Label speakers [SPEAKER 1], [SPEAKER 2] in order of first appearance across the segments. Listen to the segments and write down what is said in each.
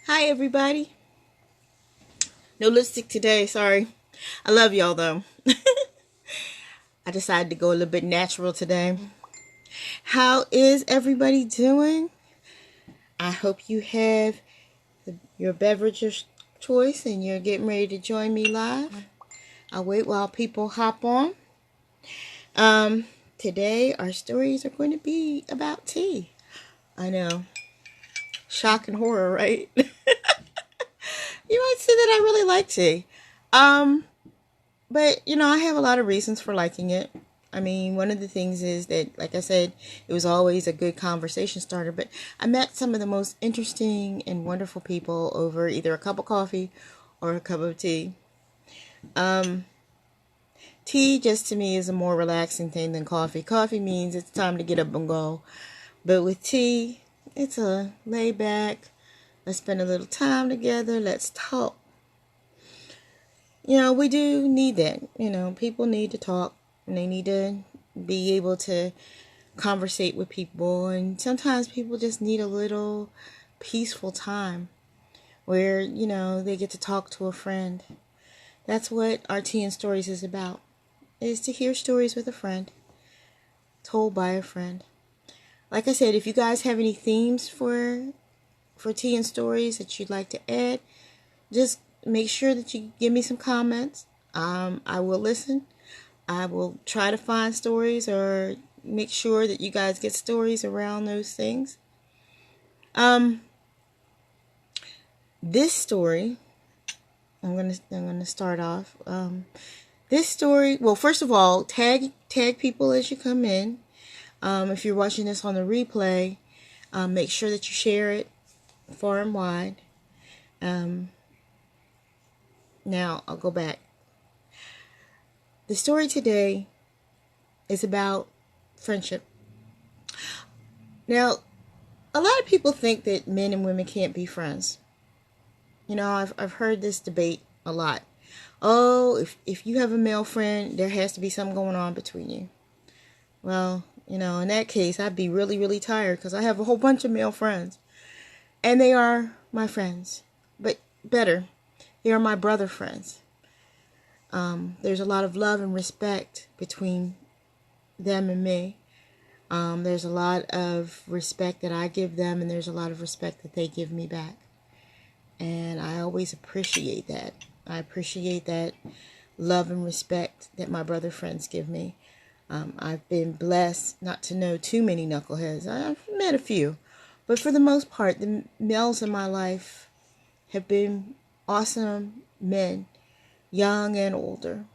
[SPEAKER 1] Hi, everybody. No lipstick today, sorry. I love y'all, though. I decided to go a little bit natural today. How is everybody doing? I hope you have your beverage of choice and you're getting ready to join me live. I'll wait while people hop on. Today, our stories are going to be about tea. I know. Shock and horror, right? You might say that I really like tea. Um, But, I have a lot of reasons for liking it. I mean, one of the things is that, like I said, it was always a good conversation starter. But I met some of the most interesting and wonderful people over either a cup of coffee or a cup of tea. Tea, just to me, is a more relaxing thing than coffee. Coffee means it's time to get up and go. But with tea, it's a lay back. Let's spend a little time together. Let's talk. We do need that. People need to talk and they need to be able to conversate with people. And sometimes people just need a little peaceful time where, they get to talk to a friend. That's what our Tea and Stories is about, is to hear stories with a friend, told by a friend. Like I said, if you guys have any themes for Tea and Stories that you'd like to add, just make sure that you give me some comments. I will listen. I will try to find stories or make sure that you guys get stories around those things. This story, I'm gonna start off. This story. Well, first of all, tag people as you come in. If you're watching this on the replay, make sure that you share it far and wide. Now, I'll go back. The story today is about friendship. Now, a lot of people think that men and women can't be friends. I've heard this debate a lot. Oh, if you have a male friend, there has to be something going on between you. Well, in that case, I'd be really, really tired because I have a whole bunch of male friends. And they are my friends. But better, they are my brother friends. There's a lot of love and respect between them and me. There's a lot of respect that I give them, and there's a lot of respect that they give me back. And I always appreciate that. I appreciate that love and respect that my brother friends give me. I've been blessed not to know too many knuckleheads. I've met a few. But for the most part, the males in my life have been awesome men, young and older.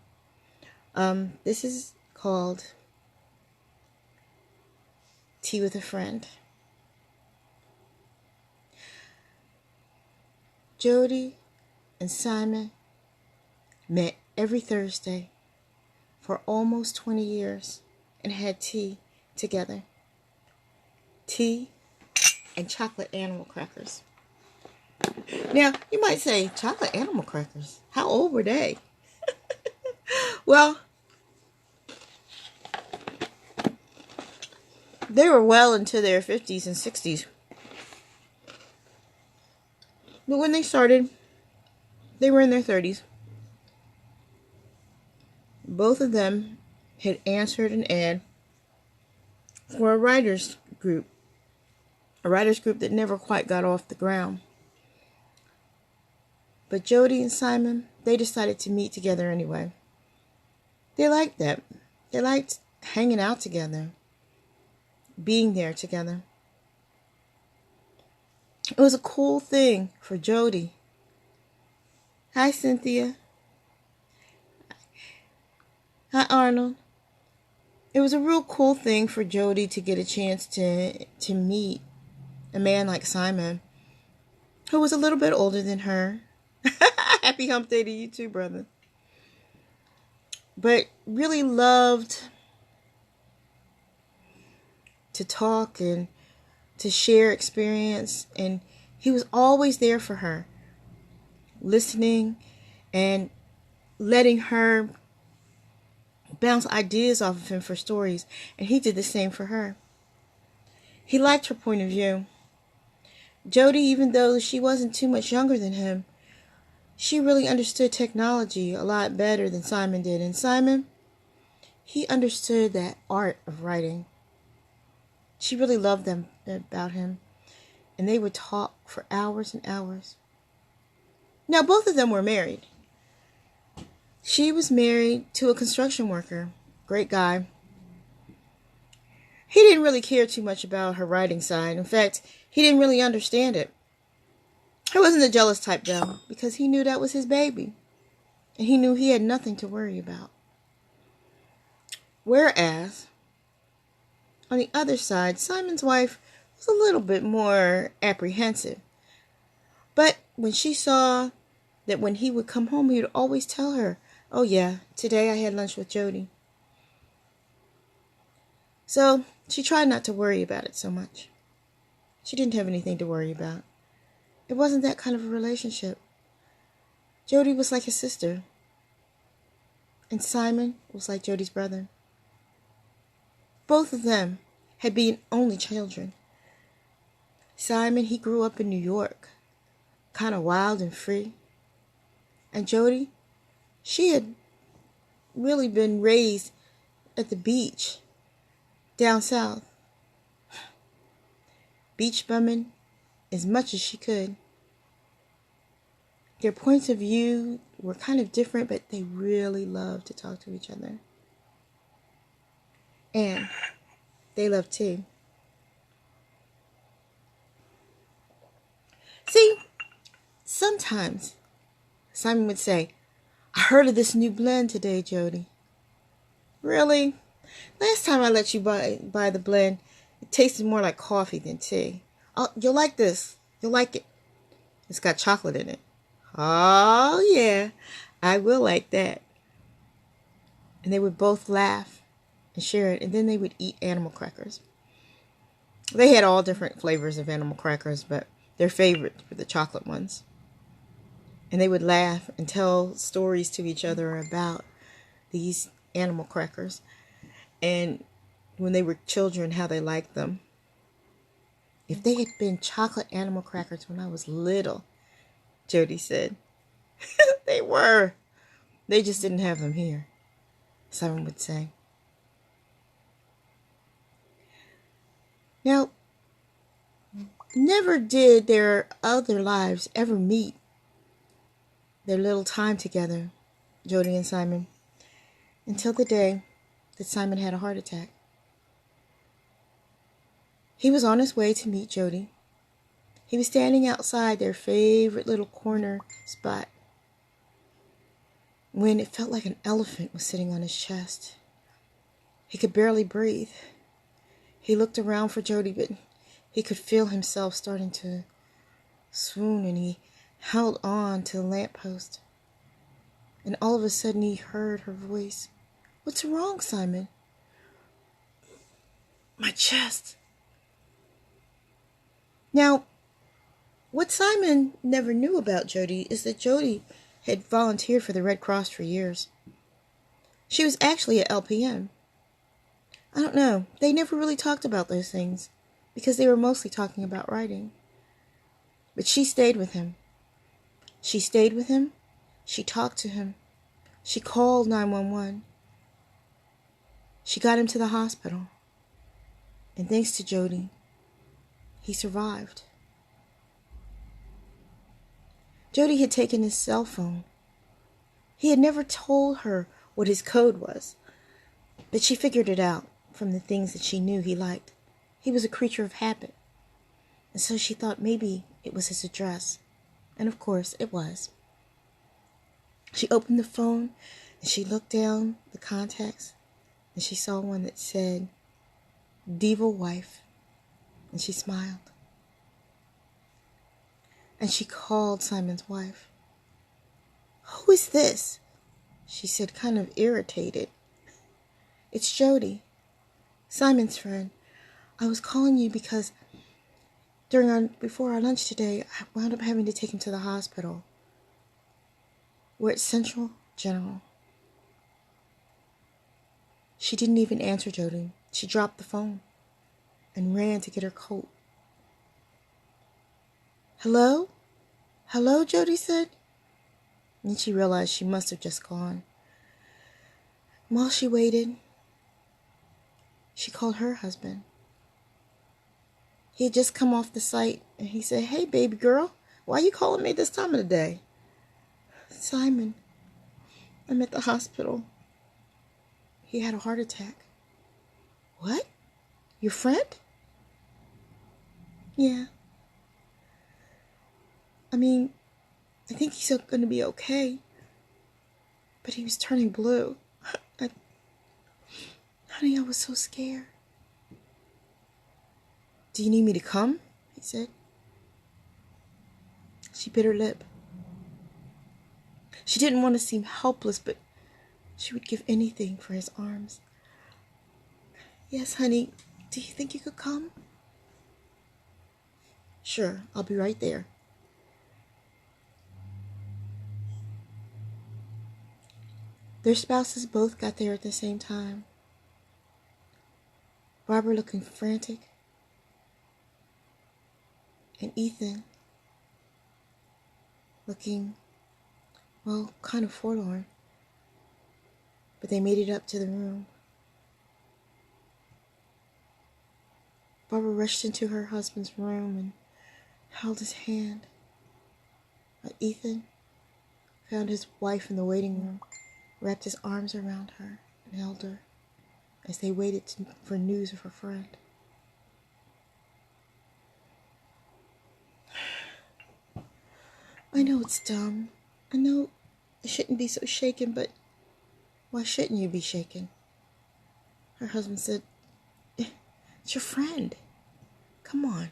[SPEAKER 1] This is called Tea with a Friend. Jody and Simon met every Thursday for almost 20 years and had tea together. Tea and chocolate animal crackers. Now, you might say, chocolate animal crackers? How old were they? Well, they were well into their 50s and 60s. But when they started, they were in their 30s. Both of them had answered an ad for a writers group. A writers group that never quite got off the ground. But Jody and Simon, they decided to meet together anyway. They liked that. They liked hanging out together, being there together. It was a cool thing for Jody. Hi, Cynthia. Hi, Arnold. It was a real cool thing for Jody to get a chance to meet a man like Simon, who was a little bit older than her. Happy hump day to you too, brother. But really loved to talk and to share experience. And he was always there for her, listening and letting her bounce ideas off of him for stories. And he did the same for her. He liked her point of view. Jody, even though she wasn't too much younger than him, she really understood technology a lot better than Simon did. And Simon, he understood that art of writing. She really loved them about him, and they would talk for hours and hours. Now, both of them were married. She was married to a construction worker. Great guy. He didn't really care too much about her writing side. In fact, he didn't really understand it. He wasn't the jealous type, though, because he knew that was his baby. And he knew he had nothing to worry about. Whereas, on the other side, Simon's wife was a little bit more apprehensive. But when she saw that when he would come home, he would always tell her, "Oh yeah, today I had lunch with Jody." So she tried not to worry about it so much. She didn't have anything to worry about. It wasn't that kind of a relationship. Jody was like his sister. And Simon was like Jody's brother. Both of them had been only children. Simon, he grew up in New York, kind of wild and free. And Jody, she had really been raised at the beach down south. Beach bumming as much as she could. Their points of view were kind of different, but they really loved to talk to each other. And they loved too. See, sometimes Simon would say, "I heard of this new blend today, Jody." "Really? Last time I let you buy the blend, it tasted more like coffee than tea. Oh, you'll like this. You'll like it. It's got chocolate in it." "Oh, yeah, I will like that." And they would both laugh and share it, and then they would eat animal crackers. They had all different flavors of animal crackers, but their favorites were the chocolate ones. And they would laugh and tell stories to each other about these animal crackers. And when they were children, how they liked them. "If they had been chocolate animal crackers when I was little," Jody said. "They were. They just didn't have them here," Simon would say. Now, never did their other lives ever meet their little time together, Jody and Simon, until the day that Simon had a heart attack. He was on his way to meet Jody. He was standing outside their favorite little corner spot when it felt like an elephant was sitting on his chest. He could barely breathe. He looked around for Jody, but he could feel himself starting to swoon, and he held on to the lamppost. And all of a sudden he heard her voice. "What's wrong, Simon?" "My chest." Now, what Simon never knew about Jody is that Jody had volunteered for the Red Cross for years. She was actually a LPN. I don't know. They never really talked about those things because they were mostly talking about writing. But she stayed with him. She stayed with him. She talked to him. She called 911. She got him to the hospital. And thanks to Jody, he survived. Jody had taken his cell phone. He had never told her what his code was, but she figured it out from the things that she knew he liked. He was a creature of habit. And so she thought maybe it was his address. And of course it was. She opened the phone and she looked down the contacts and she saw one that said, "Diva wife." And she smiled. And she called Simon's wife. "Who is this?" she said, kind of irritated. "It's Jody, Simon's friend. I was calling you because before our lunch today, I wound up having to take him to the hospital. We're at Central General." She didn't even answer Jody. She dropped the phone and ran to get her coat. Hello? Hello, Jody said. And she realized she must have just gone. While she waited, she called her husband. He had just come off the site, and he said, "Hey, baby girl, why are you calling me this time of the day?" "Simon, I'm at the hospital. He had a heart attack." "What? Your friend?" "Yeah. I mean, I think he's going to be okay. But he was turning blue. Honey, I was so scared." "Do you need me to come?" he said. She bit her lip. She didn't want to seem helpless, but she would give anything for his arms. "Yes, honey. Do you think you could come?" "Sure, I'll be right there." Their spouses both got there at the same time. Barbara looking frantic, and Ethan looking, well, kind of forlorn. But they made it up to the room. Barbara rushed into her husband's room and held his hand. But Ethan found his wife in the waiting room, wrapped his arms around her, and held her as they waited for news of her friend. "I know it's dumb. I know I shouldn't be so shaken, but why shouldn't you be shaken?" Her husband said, "It's your friend. Come on."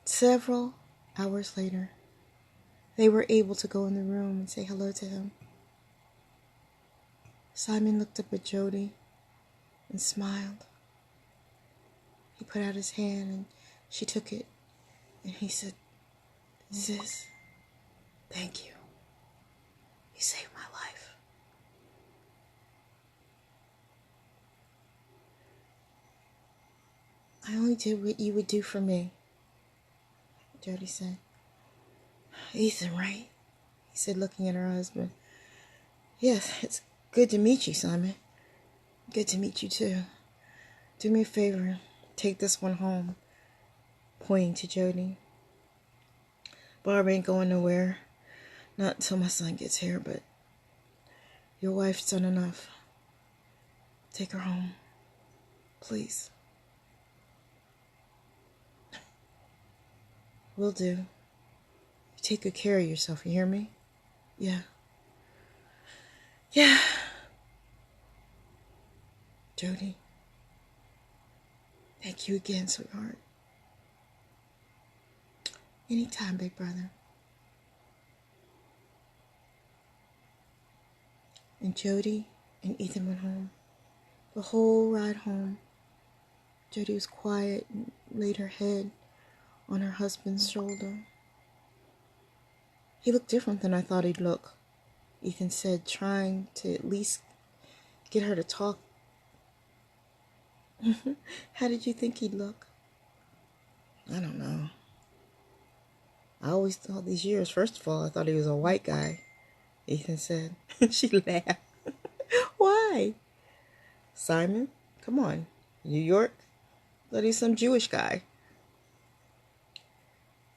[SPEAKER 1] Several hours later, they were able to go in the room and say hello to him. Simon looked up at Jody and smiled. He put out his hand and she took it, and he said, "Sis, thank you. You saved my life." "I only did what you would do for me," Jody said. "Ethan, right?" he said, looking at her husband. "Yes, it's good to meet you, Simon." "Good to meet you, too. Do me a favor. Take this one home," pointing to Jody. "Barb ain't going nowhere. Not until my son gets here, but your wife's done enough. Take her home. Please." "Will do. You take good care of yourself, you hear me?" "Yeah. Yeah." "Jody, thank you again, sweetheart." "Anytime, big brother." And Jody and Ethan went home. The whole ride home, Jody was quiet and laid her head on her husband's shoulder. "He looked different than I thought he'd look," Ethan said, trying to at least get her to talk. "How did you think he'd look?" "I don't know. I always thought these years, first of all, I thought he was a white guy," Ethan said. She laughed. "Why?" "Simon, come on. New York? Thought he's some Jewish guy."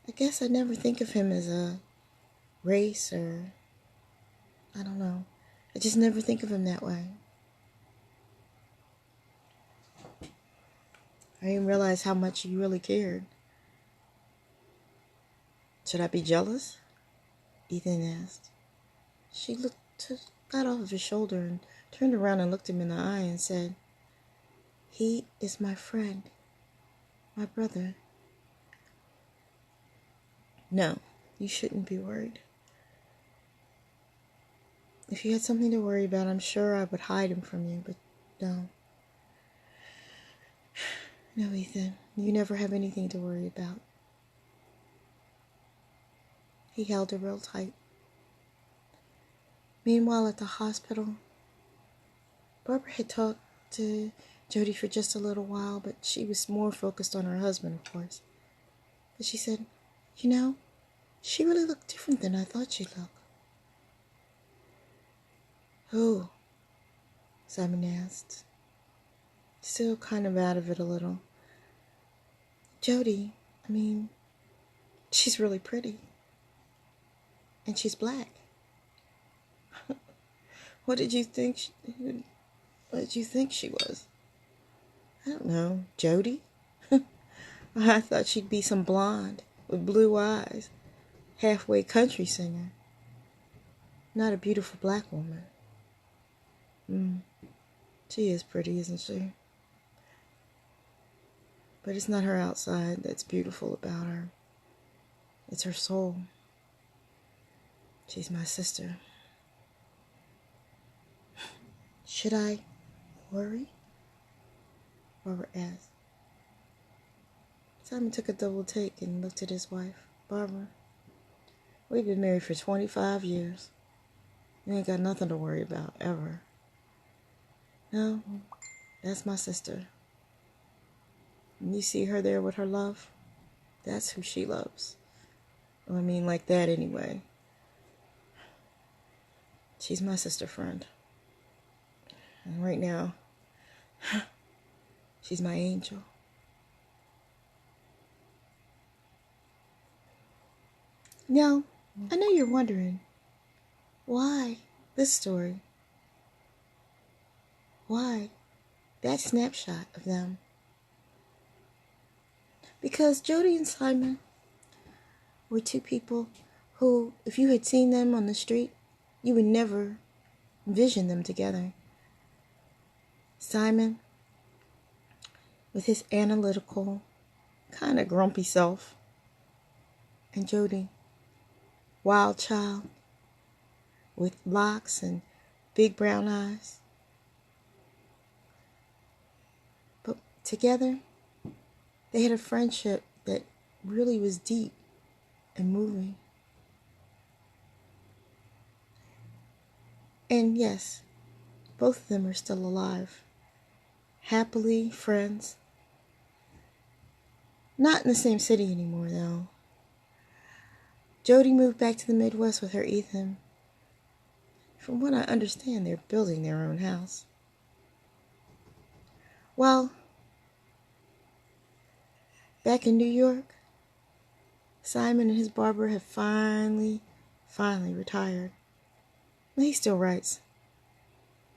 [SPEAKER 1] "I guess I never think of him as a race or, I don't know. I just never think of him that way." "I didn't realize how much you really cared." "Should I be jealous?" Ethan asked. She got off of his shoulder and turned around and looked him in the eye and said, "He is my friend, my brother. No, you shouldn't be worried. If you had something to worry about, I'm sure I would hide him from you, but no. No, Ethan, you never have anything to worry about." He held her real tight. Meanwhile, at the hospital, Barbara had talked to Jody for just a little while, but she was more focused on her husband, of course. But she said, you know, she really looked different than I thought she'd look. Oh, Simon asked, still kind of out of it a little. Jody, I mean, she's really pretty. And she's black. What did you think she was? I don't know, Jody? I thought she'd be some blonde with blue eyes, halfway country singer. Not a beautiful black woman. She is pretty, isn't she? But it's not her outside that's beautiful about her. It's her soul. She's my sister. Should I worry? Barbara asked. Simon took a double take and looked at his wife. Barbara, we've been married for 25 years. You ain't got nothing to worry about, ever. No, that's my sister. And you see her there with her love? That's who she loves. Well, I mean, like that anyway. She's my sister friend. And right now, she's my angel. Now, I know you're wondering, why this story? Why that snapshot of them? Because Jody and Simon were two people who, if you had seen them on the street, you would never envision them together. Simon, with his analytical, kind of grumpy self, and Jody, wild child, with locks and big brown eyes. But together, they had a friendship that really was deep and moving. And yes, both of them are still alive. Happily friends. Not in the same city anymore, though. Jody moved back to the Midwest with her Ethan. From what I understand, they're building their own house. Well, back in New York, Simon and his barber have finally retired. Well, he still writes.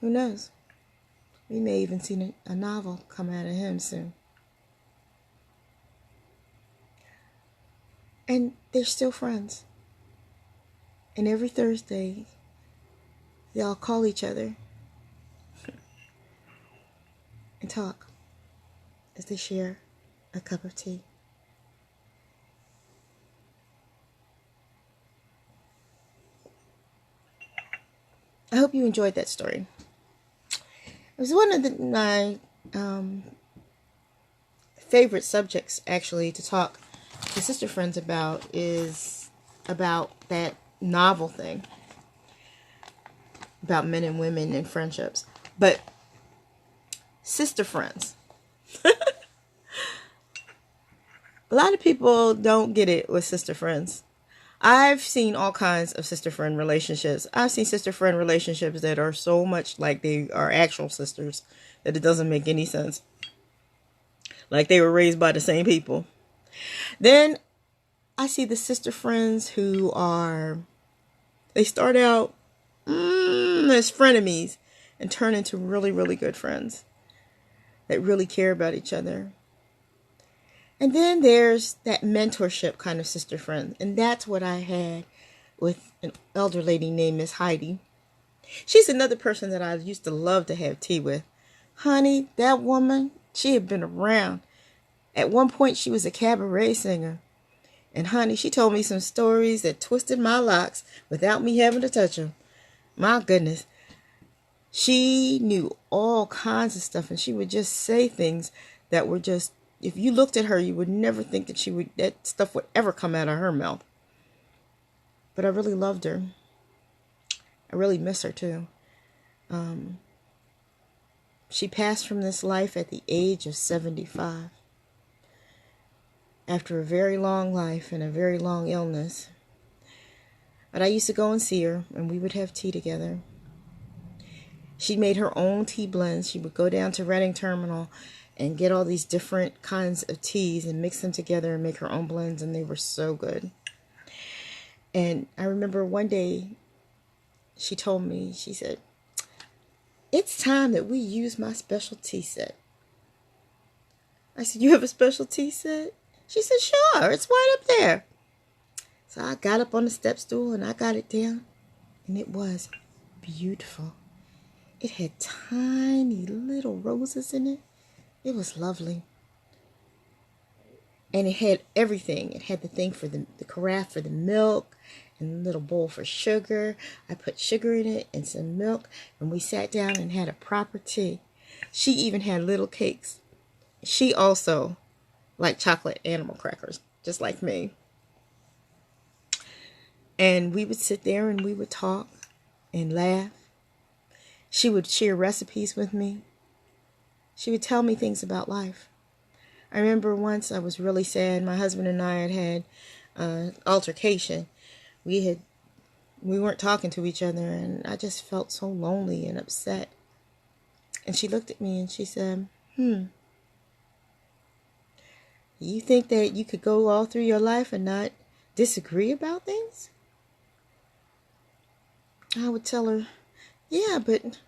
[SPEAKER 1] Who knows? We may even see a novel come out of him soon. And they're still friends. And every Thursday, they all call each other and talk as they share a cup of tea. I hope you enjoyed that story. It was one of my favorite subjects, actually, to talk to sister friends about is about that novel thing about men and women and friendships. But sister friends. A lot of people don't get it with sister friends. I've seen all kinds of sister friend relationships. I've seen sister friend relationships that are so much like they are actual sisters that it doesn't make any sense. Like they were raised by the same people. Then I see the sister friends who they start out as frenemies and turn into really, really good friends that really care about each other. And then there's that mentorship kind of sister friend. And that's what I had with an elder lady named Miss Heidi. She's another person that I used to love to have tea with. Honey, that woman, she had been around. At one point, she was a cabaret singer. And honey, she told me some stories that twisted my locks without me having to touch them. My goodness. She knew all kinds of stuff. And she would just say things that were just, if you looked at her, you would never think that stuff would ever come out of her mouth. But I really loved her. I really miss her too. She passed from this life at the age of 75. After a very long life and a very long illness. But I used to go and see her, and we would have tea together. She made her own tea blends. She would go down to Reading Terminal and get all these different kinds of teas and mix them together and make her own blends, and they were so good. And I remember one day she told me, she said, "It's time that we use my special tea set." I said, "You have a special tea set?" She said, "Sure, it's right up there." So I got up on the step stool and I got it down, and it was beautiful. It had tiny little roses in it. It was lovely. And it had everything. It had the thing for the carafe for the milk and a little bowl for sugar. I put sugar in it and some milk, and we sat down and had a proper tea. She even had little cakes. She also liked chocolate animal crackers, just like me. And we would sit there and we would talk and laugh. She would share recipes with me. She would tell me things about life. I remember once I was really sad. My husband and I had an altercation. We weren't talking to each other, and I just felt so lonely and upset. And she looked at me and she said, "You think that you could go all through your life and not disagree about things?" I would tell her, "Yeah, but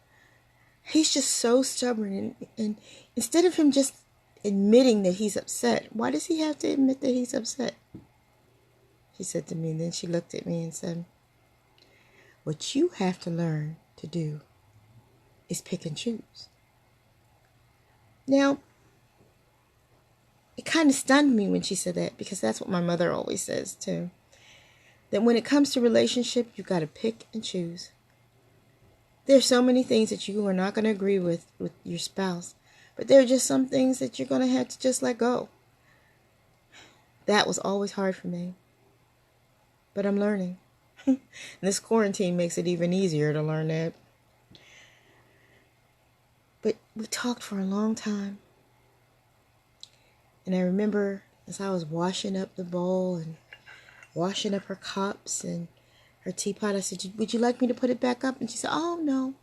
[SPEAKER 1] he's just so stubborn, and instead of him just admitting that he's upset, why does he have to admit that he's upset?" She said to me, and then she looked at me and said, "What you have to learn to do is pick and choose." Now, it kind of stunned me when she said that, because that's what my mother always says too. That when it comes to relationship, you got to pick and choose. There's so many things that you are not going to agree with your spouse, but there are just some things that you're going to have to just let go. That was always hard for me, but I'm learning. This quarantine makes it even easier to learn that. But we talked for a long time. And I remember as I was washing up the bowl and washing up her cups and her teapot, I said, "Would you like me to put it back up?" And she said, "Oh, no,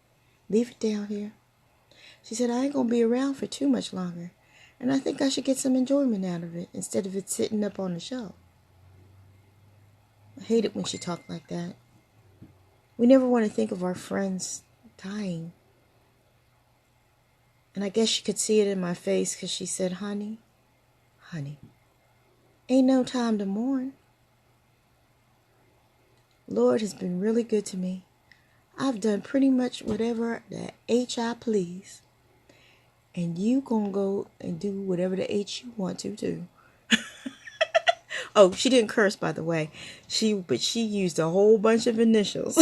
[SPEAKER 1] leave it down here." She said, "I ain't going to be around for too much longer, and I think I should get some enjoyment out of it instead of it sitting up on the shelf." I hate it when she talked like that. We never want to think of our friends dying. And I guess she could see it in my face, because she said, honey, ain't no time to mourn. Lord has been really good to me. I've done pretty much whatever the H I please. And you gonna go and do whatever the H you want to do. Oh, she didn't curse, by the way. But she used a whole bunch of initials.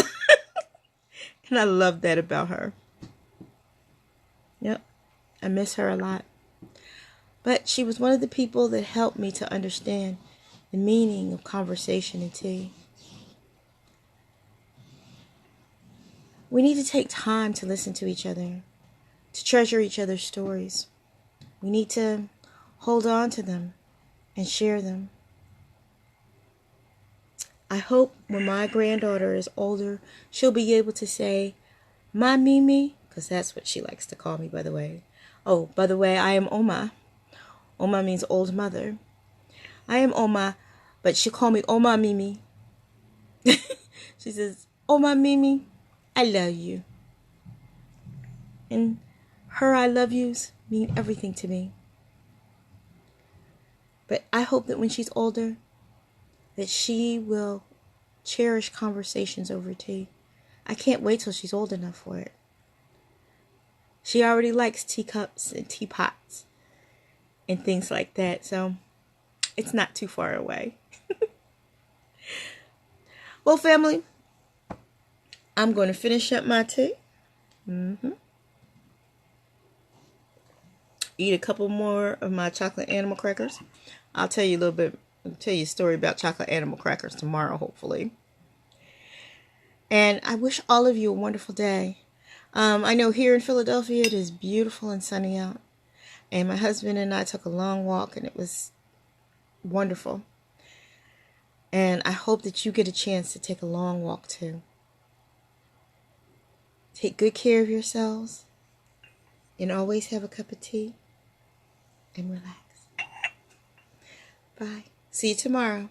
[SPEAKER 1] And I love that about her. Yep, I miss her a lot. But she was one of the people that helped me to understand the meaning of conversation and tea. We need to take time to listen to each other, to treasure each other's stories. We need to hold on to them and share them. I hope when my granddaughter is older, she'll be able to say, "My Mimi," because that's what she likes to call me, by the way. Oh, by the way, I am Oma. Oma means old mother. I am Oma, but she'll call me Oma Mimi. She says, "Oma Mimi, I love you." And her I love yous mean everything to me. But I hope that when she's older, that she will cherish conversations over tea. I can't wait till she's old enough for it. She already likes teacups and teapots and things like that, so it's not too far away. Well, family, I'm going to finish up my tea. Eat a couple more of my chocolate animal crackers. I'll tell you a story about chocolate animal crackers tomorrow, hopefully. And I wish all of you a wonderful day. I know here in Philadelphia it is beautiful and sunny out. And my husband and I took a long walk and it was wonderful. And I hope that you get a chance to take a long walk too. Take good care of yourselves. And always have a cup of tea. And relax. Bye. See you tomorrow.